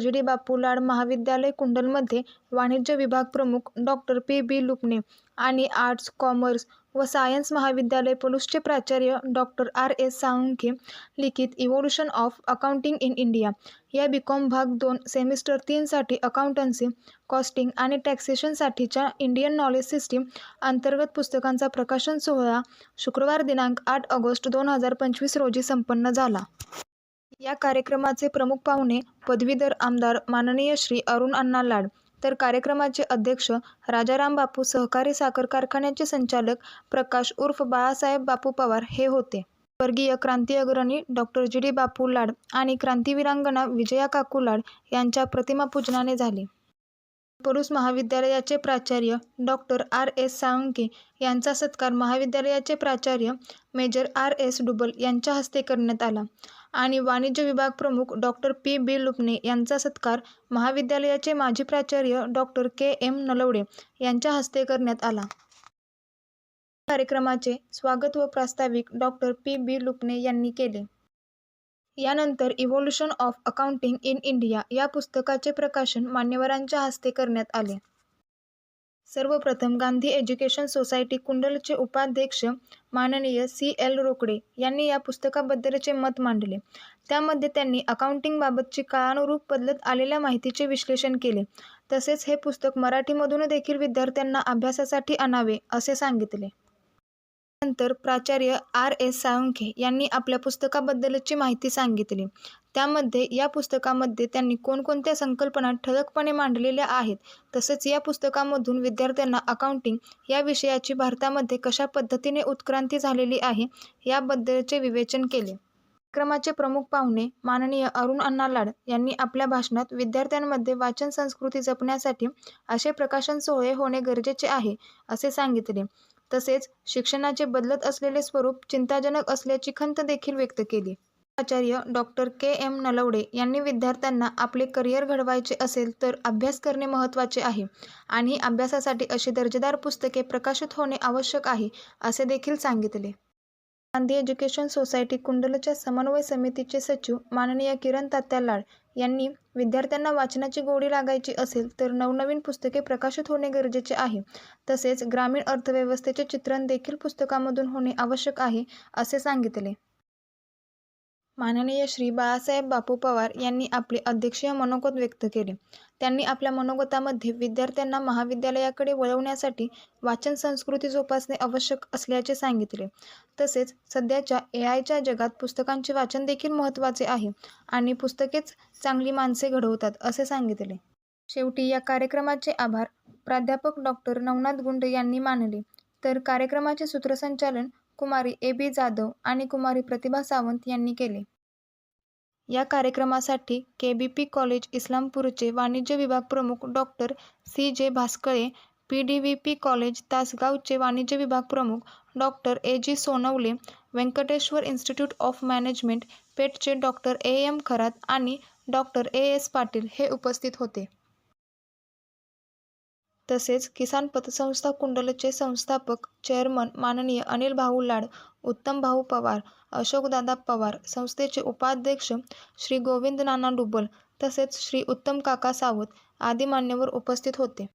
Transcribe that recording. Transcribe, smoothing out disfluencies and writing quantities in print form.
G D बापू लाड महाविद्यालय कुंडलमध्ये वाणिज्य विभाग प्रमुख डॉक्टर पी बी लुकणे आणि आर्ट्स, कॉमर्स व सायन्स महाविद्यालय पलूसचे प्राचार्य डॉक्टर आर एस साळुंखे लिखित evolution of accounting in India या बी.कॉम भाग 2 सेमिस्टर 3 साठी अकाउंटन्सी, कॉस्टिंग आणि टॅक्सेशनसाठीच्या इंडियन नॉलेज सिस्टीम अंतर्गत पुस्तकांचा प्रकाशन सोहळा शुक्रवार दिनांक 8 ऑगस्ट 2025 रोजी संपन्न झाला. या कार्यक्रमाचे प्रमुख पाहुणे पदवीधर आमदार माननीय श्री अरुण अण्णा लाड, तर कार्यक्रमाचे अध्यक्ष राजाराम बापू सहकारी साखर कारखान्याचे संचालक प्रकाश उर्फ बाळासाहेब बापू पवार हे होते. स्वर्गीय क्रांती अग्रणी डॉक्टर जी डी बापू लाड आणि क्रांतीवीरांगना विजया काकू लाड यांच्या प्रतिमापूजनाने झाले. पलूस महाविद्यालयाचे प्राचार्य डॉक्टर आर एस साळुंखे यांचा सत्कार महाविद्यालयाचे प्राचार्य मेजर आर एस डुबल यांच्या हस्ते करण्यात आला आणि वाणिज्य विभाग प्रमुख डॉक्टर पी बी लुकणे यांचा सत्कार महाविद्यालयाचे माजी प्राचार्य डॉक्टर के एम नलवडे यांच्या हस्ते करण्यात आला. कार्यक्रमाचे स्वागत व प्रास्ताविक डॉक्टर पी बी लुकणे यांनी केले. यानंतर evolution of accounting in India या पुस्तकाचे प्रकाशन मान्यवरांच्या हस्ते करण्यात आले. सर्वप्रथम गांधी एज्युकेशन सोसायटी कुंडलचे उपाध्यक्ष माननीय सी एल रोकडे यांनी या पुस्तकाबद्दलचे मत मांडले. त्यामध्ये त्यांनी अकाउंटिंगबाबतची काळानुरूप बदलत आलेल्या माहितीचे विश्लेषण केले. तसेच हे पुस्तक मराठीमधून देखील विद्यार्थ्यांना अभ्यासासाठी आणावे असे सांगितले. नंतर प्राचार्य आर एस साळुंखे यांनी आपल्या पुस्तकाबद्दलची माहिती सांगितली. त्यामध्ये या पुस्तकामध्ये त्यांनी कोणकोणत्या संकल्पना ठळकपणे मांडलेल्या आहेत, तसेच या पुस्तकामधून विद्यार्थ्यांना अकाउंटिंग या विषयाची भारतामध्ये कशा पद्धतीने उत्क्रांती झालेली आहे याबद्दलचे विवेचन केले. कार्यक्रमाचे प्रमुख पाहुणे माननीय अरुण अण्णा लाड यांनी आपल्या भाषणात विद्यार्थ्यांमध्ये वाचन संस्कृती जपण्यासाठी असे प्रकाशन सोहळे होणे गरजेचे आहे असे सांगितले. तसेच शिक्षणाचे बदलत असलेले स्वरूप चिंताजनक असल्याची खंत देखील व्यक्त केली. प्राचार्य डॉक्टर के एम नलवडे यांनी विद्यार्थ्यांना आपले करिअर घडवायचे असेल तर अभ्यास करणे महत्त्वाचे आहे आणि अभ्यासासाठी अशी दर्जेदार पुस्तके प्रकाशित होणे आवश्यक आहे असे देखील सांगितले. गांधी एज्युकेशन सोसायटी कुंडलच्या समन्वय समितीचे सचिव माननीय किरण तात्या लाड यांनी विद्यार्थ्यांना वाचनाची गोडी लागायची असेल तर नवनवीन पुस्तके प्रकाशित होणे गरजेचे आहे. तसेच ग्रामीण अर्थव्यवस्थेचे चित्रण देखील पुस्तकामधून होणे आवश्यक आहे असे सांगितले. माननीय श्री बाळासाहेब बापू पवार यांनी आपले अध्यक्षीय मनोगत व्यक्त केले. त्यांनी आपल्या मनोगतामध्ये विद्यार्थ्यांना महाविद्यालयाकडे वळवण्यासाठी वाचन संस्कृती जोपासणे आवश्यक असल्याचे सांगितले. तसेच सध्याच्या AI च्या जगात पुस्तकांचे वाचन देखील महत्त्वाचे आहे आणि पुस्तकेच चांगली माणसे घडवतात असे सांगितले. शेवटी या कार्यक्रमाचे आभार प्राध्यापक डॉक्टर नवनाथ गुंड यांनी मानले, तर कार्यक्रमाचे सूत्रसंचालन कुमारी ए बी जाधव आणि कुमारी प्रतिभा सावंत यांनी केले. या कार्यक्रमासाठी KBP कॉलेज इस्लामपूरचे वाणिज्य विभाग प्रमुख डॉक्टर सी जे भास्कळे, PDVP कॉलेज तासगावचे वाणिज्य विभाग प्रमुख doctor AG Sonawale, Venkateshwar institute of management पेठचे डॉक्टर AM खरात आणि डॉक्टर AS पाटील हे उपस्थित होते. तसेच किसान पतसंस्था कुंडलचे संस्थापक चेअरमन माननीय अनिल भाऊ लाड, उत्तम भाऊ पवार, अशोकदादा पवार, संस्थेचे उपाध्यक्ष श्री गोविंद नाना डुबल तसेच श्री उत्तम काका सावत आदी मान्यवर उपस्थित होते.